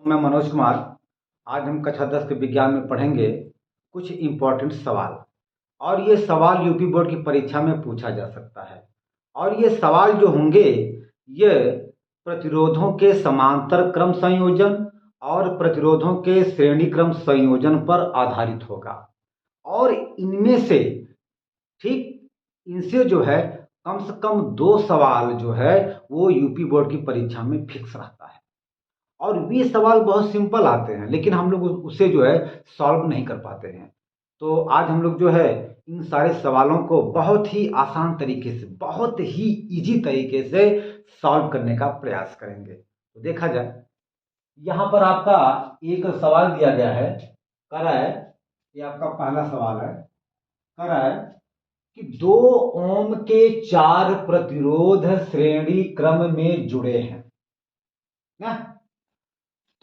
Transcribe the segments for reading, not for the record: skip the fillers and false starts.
मैं मनोज कुमार। आज हम कक्षा 10 के विज्ञान में पढ़ेंगे कुछ इम्पोर्टेंट सवाल। और ये सवाल यूपी बोर्ड की परीक्षा में पूछा जा सकता है। और ये सवाल जो होंगे, ये प्रतिरोधों के समांतर क्रम संयोजन और प्रतिरोधों के श्रेणी क्रम संयोजन पर आधारित होगा। और इनमें से ठीक इनसे जो है कम से कम 2 सवाल जो है वो यूपी बोर्ड की परीक्षा में फिक्स रहता है। और वे सवाल बहुत सिंपल आते हैं, लेकिन हम लोग उसे जो है सॉल्व नहीं कर पाते हैं। तो आज हम लोग जो है इन सारे सवालों को बहुत ही आसान तरीके से, बहुत ही इजी तरीके से सॉल्व करने का प्रयास करेंगे। तो देखा जाए, यहाँ पर आपका एक सवाल दिया गया है। कह रहा है, ये आपका पहला सवाल है। कह रहा है कि 2 ओम के 4 प्रतिरोध श्रेणी क्रम में जुड़े हैं ना,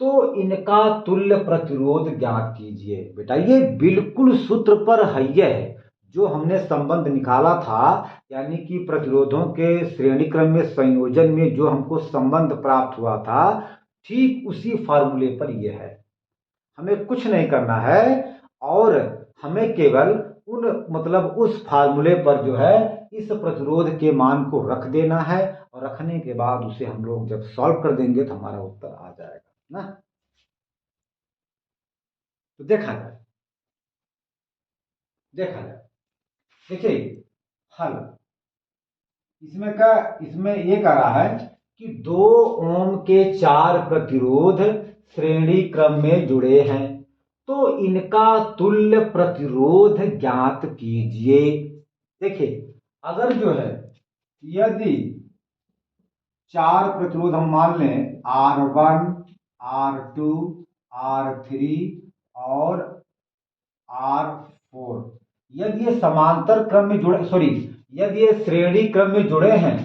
तो इनका तुल्य प्रतिरोध ज्ञात कीजिए। बेटा ये बिल्कुल सूत्र पर है जो हमने संबंध निकाला था, यानी कि प्रतिरोधों के श्रेणी क्रम में संयोजन में जो हमको संबंध प्राप्त हुआ था, ठीक उसी फार्मूले पर यह है। हमें कुछ नहीं करना है और हमें केवल उस फार्मूले पर जो है इस प्रतिरोध के मान को रख देना है, और रखने के बाद उसे हम लोग जब सॉल्व कर देंगे तो हमारा उत्तर आ जाएगा ना। तो देखा जाए देखिए हल इसमें ये कह रहा है कि 2 ओम के 4 प्रतिरोध श्रेणी क्रम में जुड़े हैं, तो इनका तुल्य प्रतिरोध ज्ञात कीजिए। देखिए, अगर जो है यदि 4 प्रतिरोध हम मान लें R1, R2, R3 और R4, यदि ये समांतर क्रम में जुड़े, यदि ये श्रेणी क्रम में जुड़े हैं,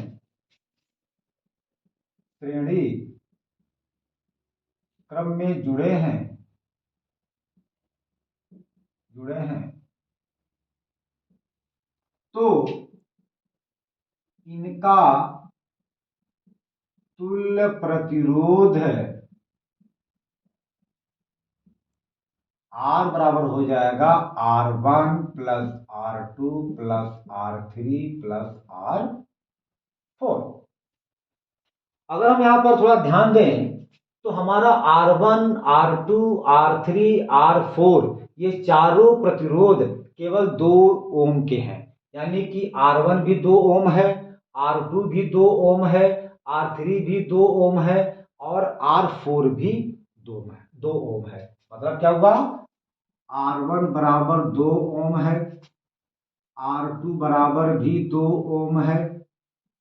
श्रेणी क्रम में जुड़े हैं तो इनका तुल्य प्रतिरोध R बराबर हो जाएगा R1 plus R2 plus R3 plus R4। अगर हम यहां पर थोड़ा ध्यान दें तो हमारा R1, R2, R3, R4 ये चारों प्रतिरोध केवल 2 ओम के हैं, यानी कि R1 भी 2 ओम है, R2 भी 2 ओम है, R3 भी 2 ओम है और R4 भी 2 ओम है। मतलब क्या हुआ, R1 बराबर 2 ओम है, R2 बराबर भी 2 ओम है,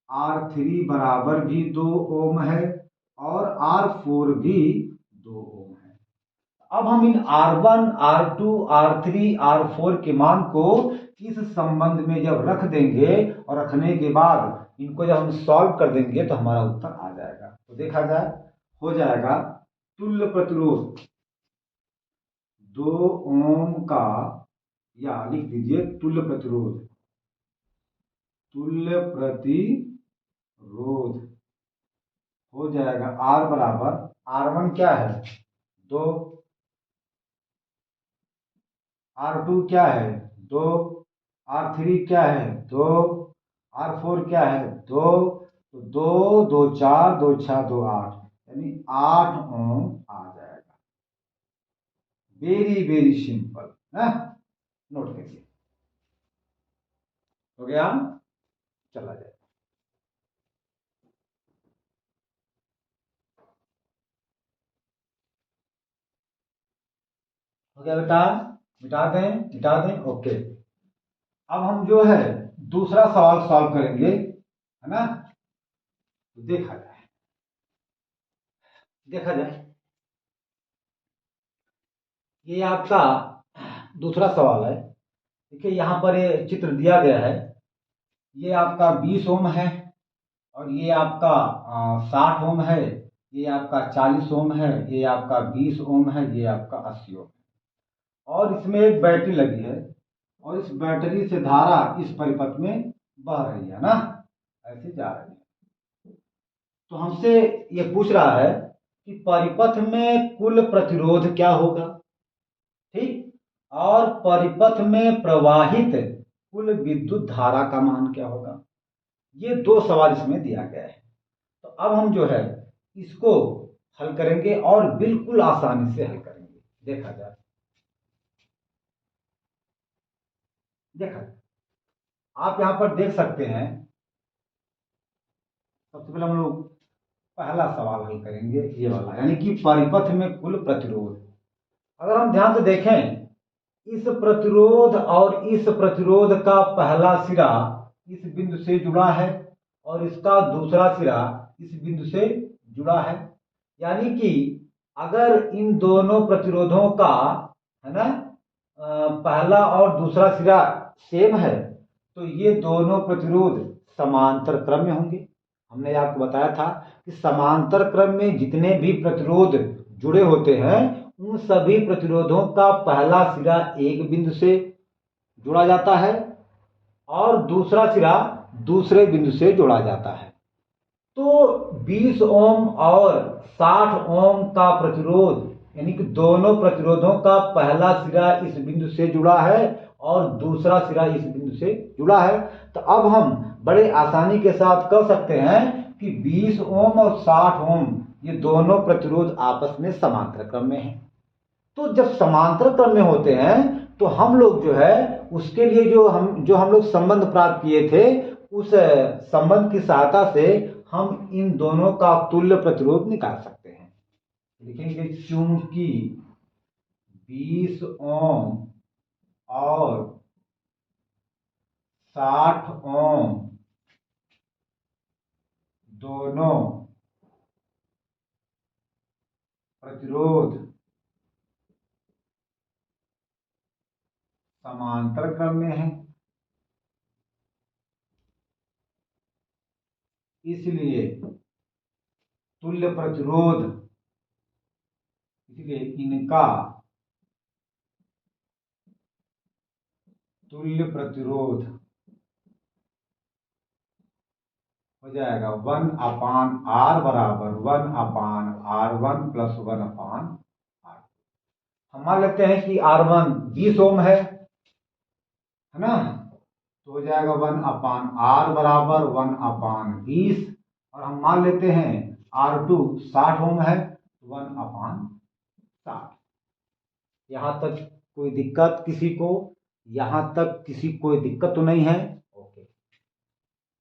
R3 बराबर भी 2 ओम है और R4 भी 2 ओम है। अब हम इन R1, R2, R3, R4 के मान को इस संबंध में जब रख देंगे और रखने के बाद इनको जब हम सॉल्व कर देंगे तो हमारा उत्तर आ जाएगा। तो देखा जाए, हो जाएगा तुल्य प्रतिरोध 2 ओम का, या लिख दीजिए तुल्य प्रतिरोध हो जाएगा R बराबर, R1 क्या है 2, R2 क्या है 2, R3 क्या है 2, R4 क्या है 2, तो 2 2 4 2 6 2 8, यानी 8 ओम आ जाएगा। वेरी वेरी सिंपल है, नोट करिए। हो गया, चला जाए। हो गया बेटा, मिटा दें ओके। अब हम जो है दूसरा सवाल सॉल्व करेंगे, है ना। तो देखा जाए ये आपका दूसरा सवाल है। देखिए यहाँ पर ये चित्र दिया गया है, ये आपका 20 ओम है और ये आपका 60 ओम है, ये आपका 40 ओम है, ये आपका 20 ओम है, ये आपका 80 ओम है। और इसमें एक बैटरी लगी है और इस बैटरी से धारा इस परिपथ में बह रही है ना, ऐसे जा रही है। तो हमसे ये पूछ रहा है कि परिपथ में कुल प्रतिरोध क्या होगा, ठीक, और परिपथ में प्रवाहित कुल विद्युत धारा का मान क्या होगा। ये दो सवाल इसमें दिया गया है। तो अब हम जो है इसको हल करेंगे और बिल्कुल आसानी से हल करेंगे। देखा जाए, देखा आप यहां पर देख सकते हैं। सबसे पहले हम लोग पहला सवाल हल करेंगे, ये वाला, यानी कि परिपथ में कुल प्रतिरोध। अगर हम ध्यान से देखें, इस प्रतिरोध और इस प्रतिरोध का पहला सिरा इस बिंदु से जुड़ा है और इसका दूसरा सिरा इस बिंदु से जुड़ा है। यानी कि अगर इन दोनों प्रतिरोधों का, है ना, पहला और दूसरा सिरा सेम है तो ये दोनों प्रतिरोध समांतर क्रम में होंगे। हमने आपको बताया था कि समांतर क्रम में जितने भी प्रतिरोध जुड़े होते हैं उन सभी प्रतिरोधों का पहला सिरा एक बिंदु से जुड़ा जाता है और दूसरा सिरा दूसरे बिंदु से जोड़ा जाता है। तो 20 ओम और 60 ओम का प्रतिरोध, यानी कि दोनों प्रतिरोधों का पहला सिरा इस बिंदु से जुड़ा है और दूसरा सिरा इस बिंदु से जुड़ा है। तो अब हम बड़े आसानी के साथ कह सकते हैं कि 20 ओम और 60 ओम ये दोनों प्रतिरोध आपस में समांतर क्रम में हैं। तो जब समांतर क्रम में होते हैं तो हम लोग जो है उसके लिए जो हम लोग संबंध प्राप्त किए थे, उस संबंध की सहायता से हम इन दोनों का तुल्य प्रतिरोध निकाल सकते हैं। लिखेंगे चूंकि 20 ओम और 60 ओम दोनों प्रतिरोध समांतर क्रम में है, इसलिए तुल्य प्रतिरोध, इसलिए इनका तुल्य प्रतिरोध हो जाएगा 1/r बराबर 1/r1 प्लस 1/r। हम मान लेते हैं कि R1 20 ओम है ना, तो हो जाएगा 1/r बराबर 1/20। और हम मान लेते हैं R2 60 ओम है, 1/60। यहां तक कोई दिक्कत किसी को? यहां तक किसी कोई दिक्कत तो नहीं है? ओके।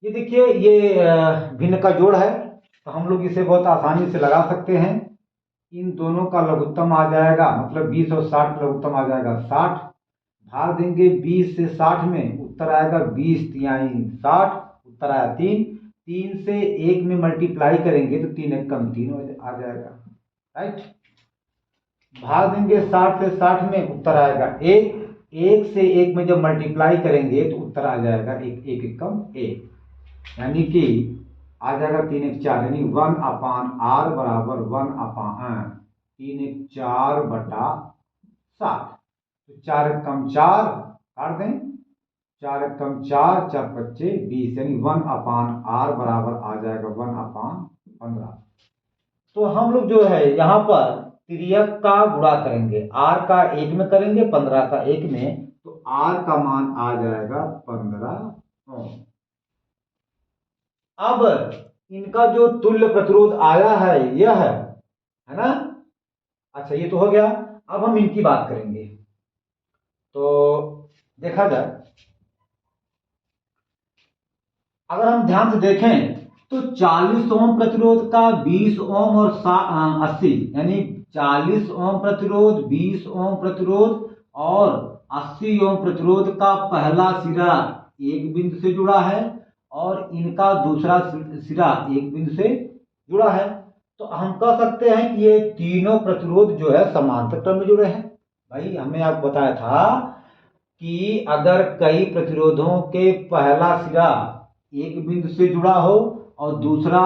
ये देखिए, ये भिन्न का जोड़ है तो हम लोग इसे बहुत आसानी से लगा सकते हैं। इन दोनों का लघुत्तम आ जाएगा, मतलब 20 और 60 का लघुत्तम आ जाएगा 60। भाग देंगे 20 से 60 में, उत्तर आएगा 20 तिहाई 60, उत्तर आया 3। 3 से 1 में मल्टीप्लाई करेंगे तो 3 एक कम 3 आ जाएगा, राइट। भाग देंगे 60 से 60 में, उत्तर आएगा 1। 1 से 1 में जब मल्टीप्लाई करेंगे तो उत्तर आ जाएगा 1 एक कम 1, यानी कि आ जाएगा 3 एक 4, यानी 1/r बराबर 3 एक 4 बटा 60। तो 4 एक कम 4 काट दें, 4 एक कम 4, 4 पच्चे 20, यानी 1/r बराबर आ जाएगा 1/15। तो हम लोग जो है यहाँ पर तिर्यक का गुणा करेंगे, r का 1 में करेंगे, 15 का 1 में, तो r का मान आ जाएगा 15 ओम। अब इनका जो तुल्य प्रतिरोध आया है यह है ना। अच्छा, ये तो हो गया। अब हम इनकी बात करेंगे। तो देखा जाए, अगर हम ध्यान से देखें तो 40 ओम प्रतिरोध का 20 ओम और 80, यानी 40 ओम प्रतिरोध, 20 ओम प्रतिरोध और 80 ओम प्रतिरोध का पहला सिरा एक बिंदु से जुड़ा है और इनका दूसरा सिरा एक बिंदु से जुड़ा है। तो हम कह सकते हैं कि ये तीनों प्रतिरोध जो है समांतर क्रम में जुड़े हैं। भाई, हमने आपको बताया था कि अगर कई प्रतिरोधों के पहला सिरा एक बिंदु से जुड़ा हो और दूसरा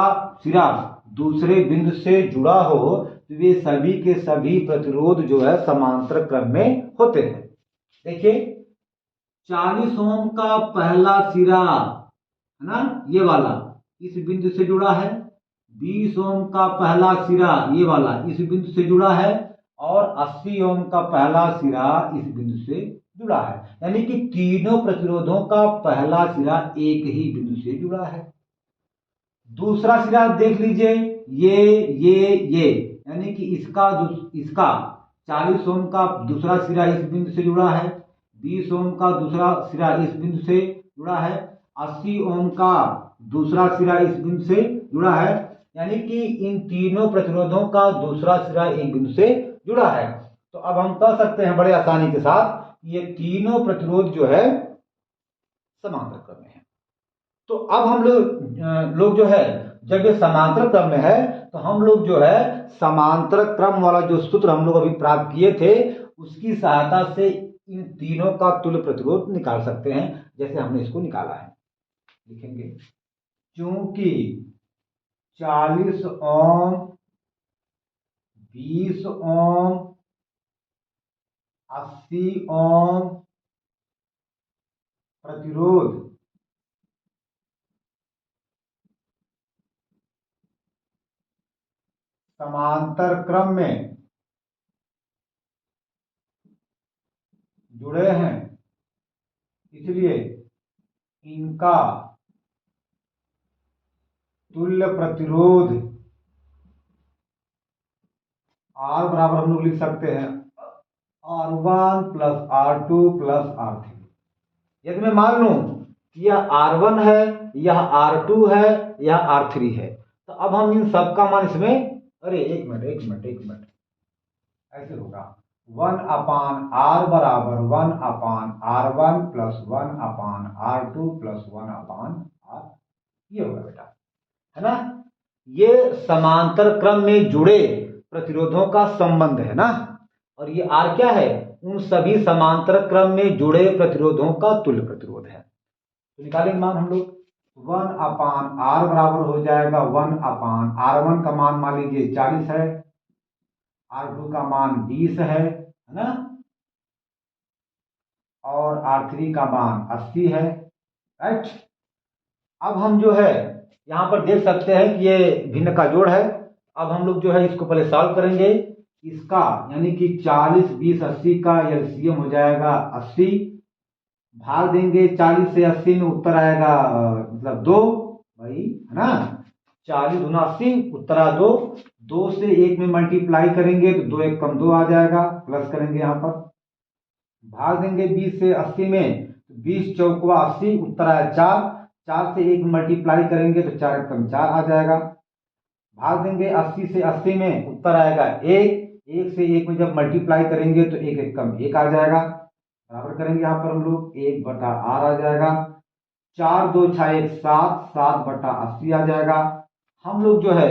सिरा दूसरे बिंदु से जुड़ा हो तो वे सभी के सभी प्रतिरोध जो है समांतर क्रम में होते हैं। देखिए, 40 ओम का पहला सिरा है ना, ये वाला इस बिंदु से जुड़ा है, 20 ओम का पहला सिरा ये वाला इस बिंदु से जुड़ा है और 80 ओम का पहला सिरा इस बिंदु से जुड़ा है, यानी कि तीनों प्रतिरोधों का पहला सिरा एक ही बिंदु से जुड़ा है। दूसरा सिरा देख लीजिए, ये यानी कि इसका 40 ओम का दूसरा सिरा इस बिंदु से जुड़ा है, 20 ओम का दूसरा सिरा इस बिंदु से जुड़ा है, 80 ओम का दूसरा सिरा इस बिंदु से जुड़ा है, यानी कि इन तीनों प्रतिरोधों का दूसरा सिरा एक बिंदु से जुड़ा है। तो अब हम कह सकते हैं बड़े आसानी के साथ ये तीनों प्रतिरोध जो है समांतर क्रम में है। तो अब हम लोग जो है जब ये समांतर क्रम में है तो हम लोग जो है समांतर क्रम वाला जो सूत्र हम लोग अभी प्राप्त किए थे उसकी सहायता से इन तीनों का तुल्य प्रतिरोध निकाल सकते हैं, जैसे हमने इसको निकाला है। लिखेंगे चूंकि 40 ओम, 20 ओम, 80 ओम प्रतिरोध समांतर क्रम में जुड़े हैं, इसलिए इनका तुल्य प्रतिरोध R बराबर हम लोग लिख सकते हैं R1 plus R2 plus R3। यदि मैं मान लूं कि यह R1 है, यह R2 है, यह R3 है, तो अब हम इन सब का मान इसमें, अरे एक मिनट ऐसे होगा 1/R बराबर 1/R1 plus 1/R2 plus 1/R, ये होगा बेटा, है ना। ये समांतर क्रम में जुड़े प्रतिरोधों का संबंध है ना, और ये R क्या है, उन सभी समांतर क्रम में जुड़े प्रतिरोधों का तुल्य प्रतिरोध है। तो निकालेंगे मान हम लोग 1/R बराबर हो जाएगा 1/R1 का मान लीजिए 40 है, R2 का मान 20 है ना, और R3 का मान 80 है, राइट। अब हम जो है यहां पर देख सकते हैं कि ये भिन्न का जोड़ है। अब हम लोग जो है इसको पहले सॉल्व करेंगे। इसका यानी कि 40, 20, 80 का एलसीएम हो जाएगा 80, भाग देंगे 40 से 80 में उत्तर आएगा मतलब 2 भाई, है ना। 40 गुना 80 उत्तर आ 2, 2 से 1 में मल्टीप्लाई करेंगे तो 2 1 कम 2 आ जाएगा, प्लस करेंगे यहाँ पर, भाग देंगे 20 से 80 में, 20 चौकवा 80 उत्तर आया 4, 4 से 1 मल्टीप्लाई करेंगे तो 4 1 कम 4 आ जाएगा, भाग देंगे 80 से 80 में उत्तर आएगा 1, 1 से 1 में जब मल्टीप्लाई करेंगे तो 1 1 कम 1 आ जाएगा, बराबर करेंगे यहाँ पर हम लोग 1/R आ जाएगा, 4 2 6 1 7, 7/80 आ जाएगा। हम लोग जो है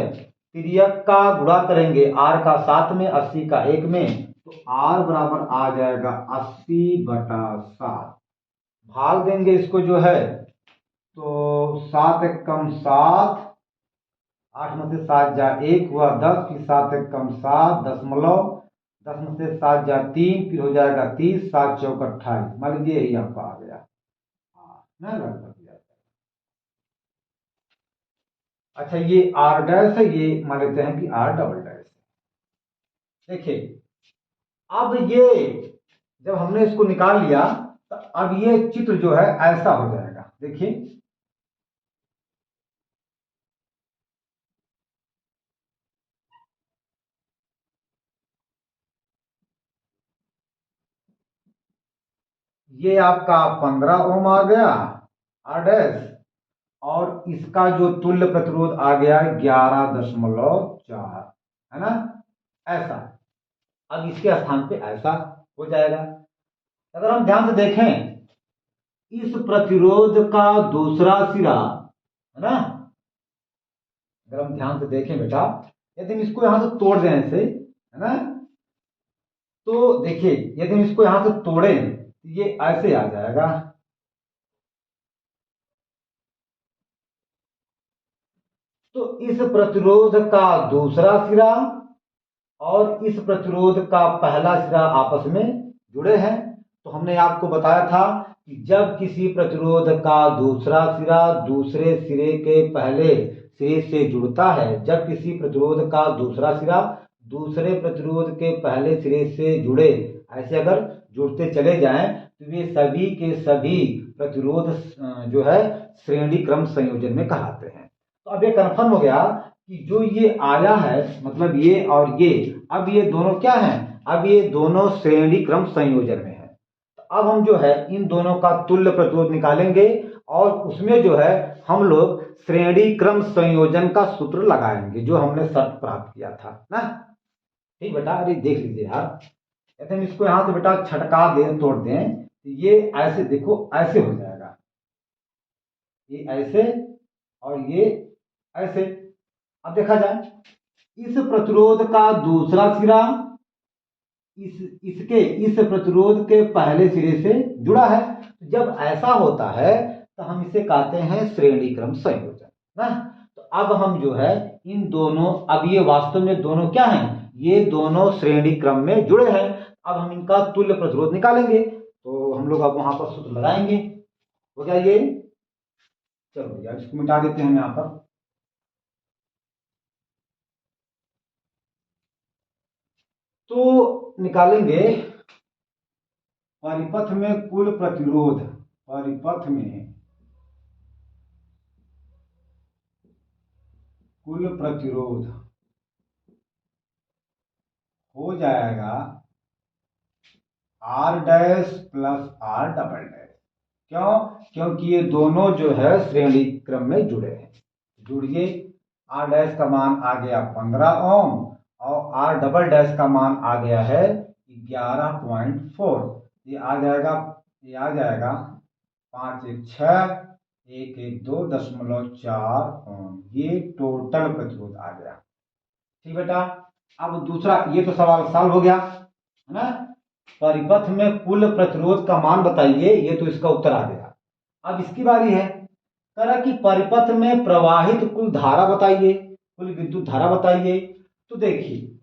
तिर्यक का गुणा करेंगे R का 7 में, 80 का 1 में, तो R बराबर आ जाएगा 80/7, भाग देंगे इसको जो है तो 7 1 कम 7, 8 में से 7 जा 1 हुआ 10, फिर 7 1 कम 7 दशमलव, 10 में से 7 जा 3 फिर हो जाएगा 30, 7 चौक 28, मान लीजिए यही आपका आ गया, ना लगभग। अच्छा ये R डैश है, ये मान लेते हैं कि R डबल डैश है। देखिए अब ये जब हमने इसको निकाल लिया तो अब ये चित्र जो है ऐसा हो जाएगा, देखिए ये आपका 15 ओम आ गया R डैश, और इसका जो तुल्य प्रतिरोध आ गया 11.4, है ना, ऐसा। अब इसके स्थान पे ऐसा हो जाएगा। अगर हम ध्यान से देखें इस प्रतिरोध का दूसरा सिरा, है ना, अगर हम ध्यान से देखें बेटा, यदि हम इसको यहां से तोड़ दें ऐसे, है ना, तो देखिए यदि हम इसको यहां से तोड़ें तो ये ऐसे आ जाएगा, तो इस प्रतिरोध का दूसरा सिरा और इस प्रतिरोध का पहला सिरा आपस में जुड़े हैं। तो हमने आपको बताया था कि जब किसी प्रतिरोध का दूसरा सिरा दूसरे सिरे के पहले सिरे से जुड़ता है। जब किसी प्रतिरोध का दूसरा सिरा दूसरे प्रतिरोध के पहले सिरे से जुड़े, ऐसे अगर जुड़ते चले जाएं तो वे सभी के सभी प्रतिरोध जो है श्रेणी क्रम संयोजन में कहलाते हैं। तो अब ये कन्फर्म हो गया कि जो ये आया है, मतलब ये और ये, अब ये दोनों क्या हैं, अब ये दोनों श्रेणी क्रम संयोजन में है। तो अब हम जो है इन दोनों का तुल्य प्रतिरोध निकालेंगे और उसमें जो है हम लोग श्रेणी क्रम संयोजन का सूत्र लगाएंगे जो हमने शर्त प्राप्त किया था ना। ठीक बेटा, अरे देख लीजिए यार, ऐसे हम इसको यहां से बेटा छटका दें, तोड़ दें, तो ये ऐसे देखो, ऐसे हो जाएगा, ये ऐसे और ये ऐसे। अब देखा जाए, इस प्रतिरोध का दूसरा सिरा इस प्रतिरोध के पहले सिरे से जुड़ा है। जब ऐसा होता है तो हम इसे कहते हैं श्रेणी क्रम संयोजन ना। तो अब हम जो है इन दोनों, अब ये वास्तव में दोनों क्या हैं, ये दोनों श्रेणी क्रम में जुड़े हैं। अब हम इनका तुल्य प्रतिरोध निकालेंगे, तो हम लोग अब वहां पर सूत्र लगाएंगे। हो गया ये, चलो भैया इसको मिटा देते हैं यहाँ पर। तो निकालेंगे परिपथ में कुल प्रतिरोध, परिपथ में कुल प्रतिरोध हो जाएगा R dash plus R double dash. क्यों? क्योंकि ये दोनों जो है श्रेणी क्रम में जुड़े हैं। जुड़िए, R डैश का मान आ गया 15 ओम और R डबल डैश का मान आ गया है 11.4। ये आ जाएगा 5 1 6 1 1 2.4 ओम। ये टोटल प्रतिरोध आ गया। ठीक बेटा, अब दूसरा, ये तो सवाल सॉल्व हो गया है ना। परिपथ में कुल प्रतिरोध का मान बताइए, ये तो इसका उत्तर आ गया। अब इसकी बारी है, कह कि परिपथ में प्रवाहित कुल धारा बताइए, कुल विद्युत धारा बताइए। तो देखिए,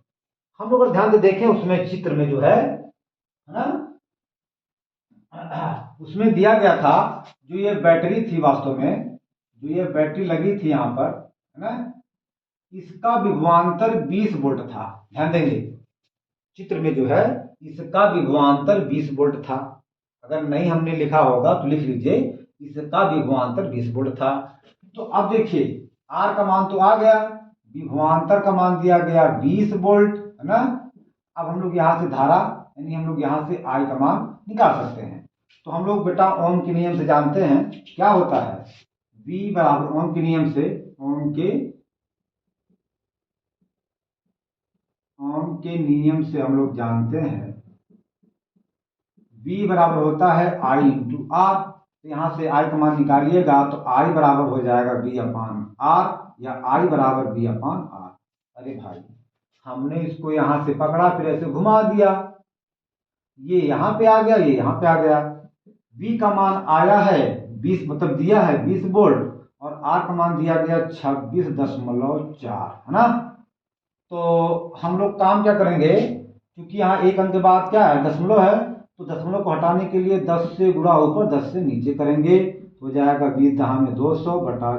हम लोग अगर ध्यान से देखें उसमें चित्र में जो है ना, उसमें दिया गया था जो ये बैटरी थी, वास्तव में जो ये बैटरी लगी थी यहाँ पर है ना, इसका विभवांतर 20 वोल्ट था। ध्यान देंगे, चित्र में जो है इसका विभवांतर 20 वोल्ट था। अगर नहीं हमने लिखा होगा तो लिख लीजिए, इसका विभवांतर 20 वोल्ट था। तो अब देखिए, आर का मान तो आ गया, विभवांतर का मान दिया गया 20 वोल्ट है ना। अब हम लोग यहाँ से धारा, यानी हम लोग यहाँ से आई का मान निकाल सकते हैं। तो हम लोग बेटा ओम के नियम से जानते हैं क्या होता है, V बराबर ओम के नियम से, ओम के नियम से हम लोग जानते हैं V बराबर होता है I इंटू आर। तो यहां से I का मान निकालिएगा तो I बराबर हो जाएगा V अपान आर, या I बराबर V अपान आर। अरे भाई, हमने इसको यहां से पकड़ा, फिर ऐसे घुमा दिया, ये यहां पे आ गया, ये यहां पे आ गया। V का मान आया है 20, मतलब दिया है 20 वोल्ट, और R का मान दिया गया 26.4 है ना। तो हम लोग काम क्या करेंगे, क्योंकि यहाँ एक अंक के बाद क्या है, दशमलव है, तो दशमलव को हटाने के लिए 10 से गुणा ऊपर 10 से नीचे करेंगे, तो हो जाएगा 20 दहा में 200 बटा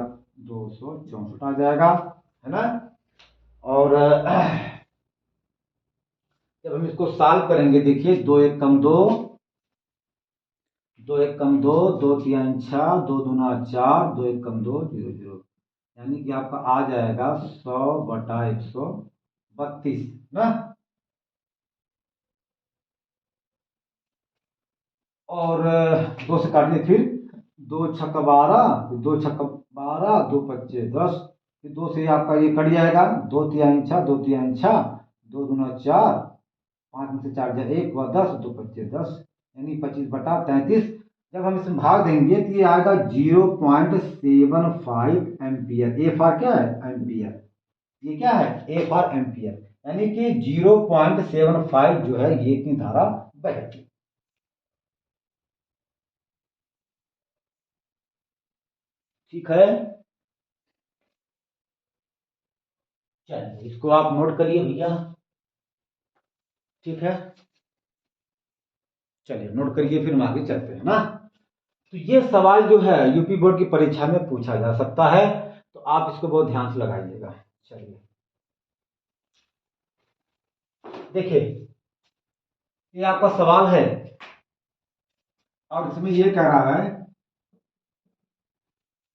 264 आ जाएगा है ना। और जब हम इसको सॉल्व करेंगे, देखिए 2 1 कम 2, 2 1 कम 2, 2 3 6, 2 दूना 4, 2 1 कम 2 0 0, यानी कि आपका आ जाएगा 100 बटा 132 ना। और 2 से काटिए, फिर 2 छक्का 12, 2 छक्का 12, 2 पच्चे 10, फिर 2 से आपका ये कट जाएगा, 2 तिहाई 6, 2 तिहाई 6, 2 दूना 4, 5 में से 4 जाए 1 व 10, 2 पच्चे 10, यानी 25 बटा 33। जब हम इसमें भाग देंगे तो ये आएगा 0.75 एम्पियर। ए फॉर क्या है, एम्पियर। ये क्या है, ए फॉर एम्पियर, यानी कि 0.75 जो है ये इतनी धारा बहेगी। ठीक है, चलिए इसको आप नोट करिए भैया। ठीक है, चलिए नोट करिए, फिर हम आगे चलते हैं ना। तो ये सवाल जो है यूपी बोर्ड की परीक्षा में पूछा जा सकता है। तो आप इसको बहुत ध्यान से लगाइएगा। चलिए देखिए, ये आपका सवाल है और इसमें ये कह रहा है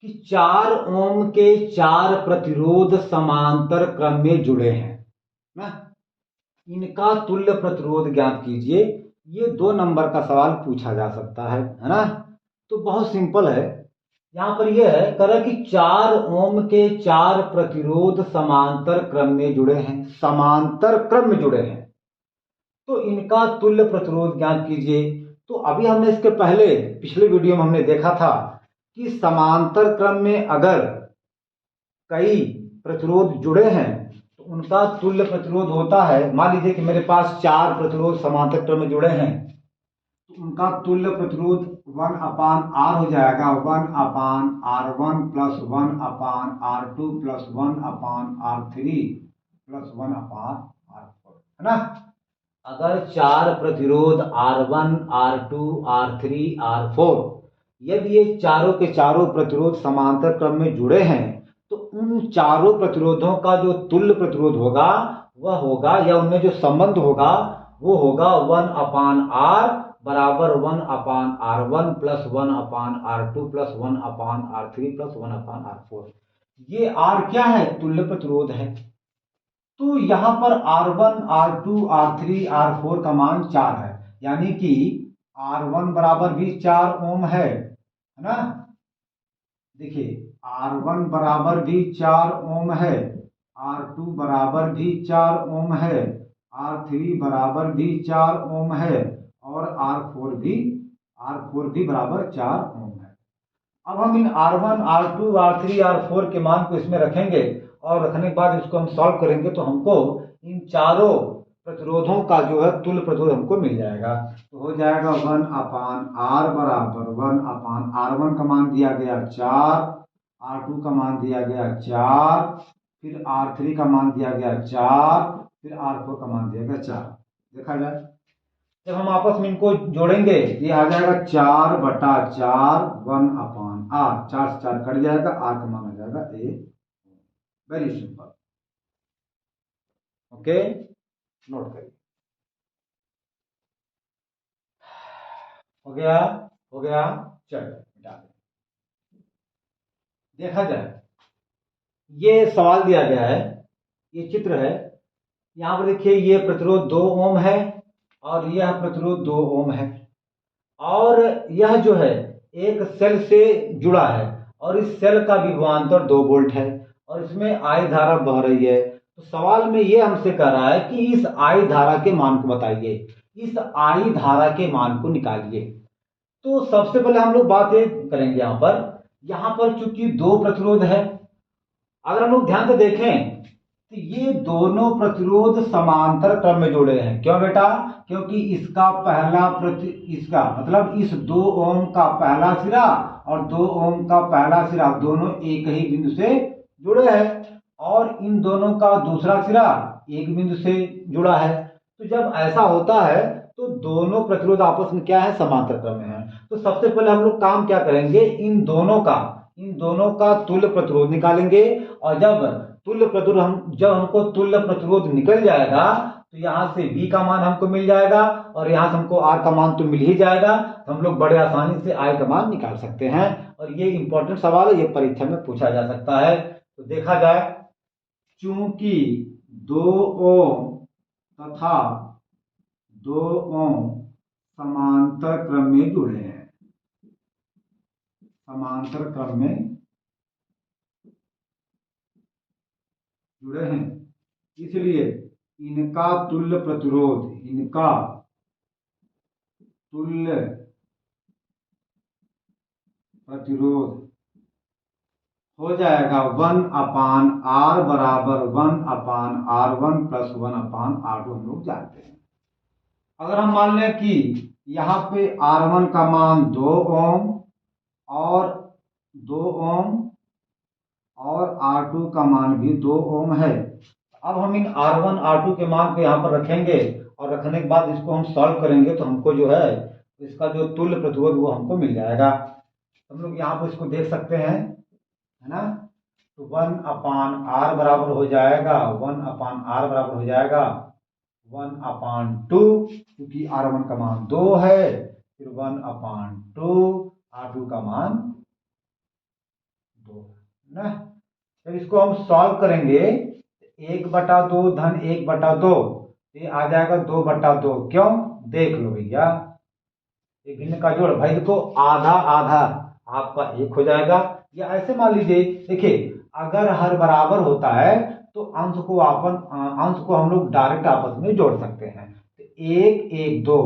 कि 4 ओम के 4 प्रतिरोध समांतर क्रम में जुड़े हैं ना, इनका तुल्य प्रतिरोध ज्ञात कीजिए। ये 2 नंबर का सवाल पूछा जा सकता है ना। तो बहुत सिंपल है, यहां पर यह है कह रहा कि 4 ओम के 4 प्रतिरोध समांतर क्रम में जुड़े हैं, समांतर क्रम में जुड़े हैं, तो इनका तुल्य प्रतिरोध ज्ञात कीजिए। तो अभी हमने इसके पहले पिछले वीडियो में हमने देखा था कि समांतर क्रम में अगर कई प्रतिरोध जुड़े हैं तो उनका तुल्य प्रतिरोध होता है। मान लीजिए कि मेरे पास 4 प्रतिरोध समांतर क्रम में जुड़े हैं, तो उनका तुल्य प्रतिरोध 1/R हो जाएगा, 1/R1 plus 1/R2 plus 1/R3 plus 1/R4, है ना। अगर 4 प्रतिरोध R1, R2, R3, R4 यदि ये चारों के चारों प्रतिरोध समांतर क्रम में जुड़े हैं तो उन चारों प्रतिरोधों का जो तुल्य प्रतिरोध होगा वह होगा, या उनमें जो संबंध होगा वो होगा 1/R बराबर 1/R1 plus 1/R2 plus 1/R3 plus 1/R4। ये R क्या है? तुल्य प्रतिरोध है। तो यहां पर R1, R2, R3, R4 का मान 4 है, यानी कि R1 बराबर भी 4 ओम है ना। देखिए R1 बराबर भी 4 ओम है, R2 बराबर भी 4 ओम है, R3 बराबर भी 4 ओम है और R4 भी बराबर 4 ओम है। अब हम इन R1, R2, R3, R4 के मान को इसमें रखेंगे और रखने के बाद इसको हम सॉल्व करेंगे तो हमको इन चारों प्रतिरोधों का जो है तुल्य प्रतिरोध हमको मिल जाएगा। तो हो जाएगा 1/R बराबर 1/R1 का मान दिया गया 4, R2 का मान दिया गया 4, फिर R3 का मान दिया गया 4, फिर R4 का मान दिया गया 4। देखा जाए जब हम आपस में इनको जोड़ेंगे ये आ जाएगा 4/4 1/R, 4 से 4 कट जाएगा, R का मान आ जाएगा 1। Very simple. ओके, नोट करिए। हो गया, हो गया। चलो देखा जाए, ये सवाल दिया गया है, ये चित्र है, यहां पर देखिए ये प्रतिरोध 2 ओम है और यह प्रतिरोध 2 ओम है और यह जो है एक सेल से जुड़ा है और इस सेल का विभवांतर 2 वोल्ट है और इसमें आई धारा बह रही है। तो सवाल में ये हमसे कह रहा है कि इस आई धारा के मान को बताइए, इस आई धारा के मान को निकालिए। तो सबसे पहले हम लोग बात ये करेंगे यहां पर चूंकि 2 प्रतिरोध है, अगर हम लोग ध्यान से देखें तो ये दोनों प्रतिरोध समांतर क्रम में जुड़े हैं। क्यों बेटा? क्योंकि इसका इसका मतलब इस 2 ओम का पहला सिरा और 2 ओम का पहला सिरा दोनों एक ही बिंदु से जुड़े हैं और इन दोनों का दूसरा सिरा एक बिंदु से जुड़ा है। तो जब ऐसा होता है तो दोनों प्रतिरोध आपस में क्या है? समांतर क्रम में है। तो सबसे पहले हम लोग काम क्या करेंगे, इन दोनों का तुल्य प्रतिरोध निकालेंगे और जब हमको तुल्य प्रतिरोध निकल जाएगा तो यहां से V का मान हमको मिल जाएगा और यहां से हमको R का मान तो मिल ही जाएगा, तो हम लोग बड़े आसानी से I का मान निकाल सकते हैं। और ये इंपॉर्टेंट सवाल है, ये परीक्षा में पूछा जा सकता है। तो देखा जाए, चूंकि 2 ओम तथा 2 ओम समांतर क्रम में जुड़े हैं, समांतर क्रम में जुड़े हैं, इसलिए इनका तुल्य प्रतिरोध हो जाएगा 1/R बराबर 1/R1 प्लस 1/R2। हम लोग जानते हैं, अगर हम मान लें कि यहाँ पे R1 का मान 2 ओम और 2 ओम और R2 का मान भी 2 ओम है। अब हम इन R1, R2 के मान को यहाँ पर रखेंगे और रखने के बाद इसको हम सॉल्व करेंगे तो हमको जो है इसका जो तुल्य प्रतिरोध वो हमको मिल जाएगा। हम लोग यहाँ पर इसको देख सकते हैं, है ना। तो 1/r बराबर हो जाएगा 1/r बराबर हो जाएगा 1/2, क्योंकि R1 का मान 2 है, फिर 1/2 R2 का मान 2 है ना। जब इसको हम सॉल्व करेंगे 1/2 धन 1/2, ये आ जाएगा 2/2। क्यों, देख लो भैया, ये भिन्न का जोड़, भाई देखो आधा आधा आपका 1 हो जाएगा। या ऐसे मान लीजिए, देखिए अगर हर बराबर होता है तो अंश को हम लोग डायरेक्ट आपस में जोड़ सकते हैं। तो 1 1 2,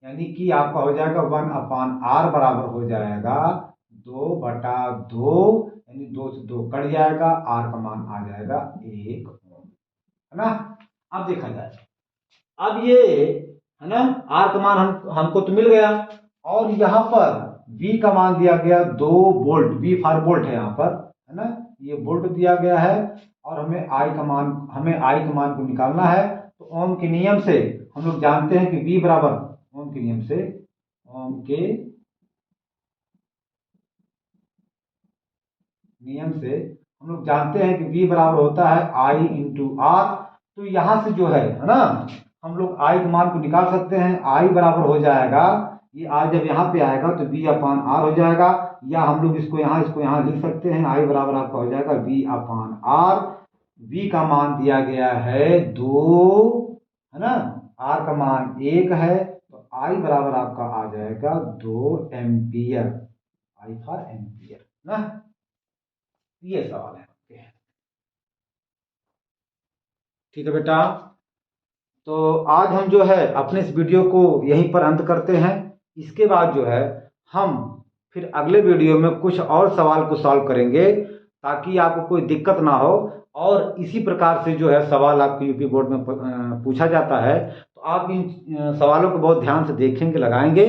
यानी कि आपका हो जाएगा 1/r बराबर हो जाएगा 2/2, यानी 2 से 2 कट जाएगा, r का मान आ जाएगा 1 ओम, है ना। अब देखा जाए, अब ये है ना, r का मान हमको तो मिल गया, और यहाँ पर v का मान दिया गया 2 वोल्ट, v फॉर वोल्ट है यहाँ पर, है ना, ये वोल्ट दिया गया है, और हमें I का मान को निकालना है। तो ओम के नियम से हम लोग जानते हैं कि v बराबर, ओम के नियम से हम लोग जानते हैं कि v बराबर होता है I इंटू आर। तो यहां से जो है ना, हम लोग I के मान को निकाल सकते हैं। I बराबर हो जाएगा, ये R जब यहाँ पे आएगा तो V/R हो जाएगा, या हम लोग इसको यहाँ लिख सकते हैं। I बराबर आपका हो जाएगा V/R। V का मान दिया गया है 2, है ना, R का मान 1 है, तो I बराबर आपका आ जाएगा 2 एम्पियर, I फॉर एम्पियर ना। ये सवाल है आपके, ठीक है बेटा। तो आज हम जो है अपने इस वीडियो को यहीं पर अंत करते हैं। इसके बाद जो है हम फिर अगले वीडियो में कुछ और सवाल को सॉल्व करेंगे, ताकि आपको कोई दिक्कत ना हो। और इसी प्रकार से जो है सवाल आपके यूपी बोर्ड में पूछा जाता है, तो आप इन सवालों को बहुत ध्यान से देखेंगे, लगाएंगे।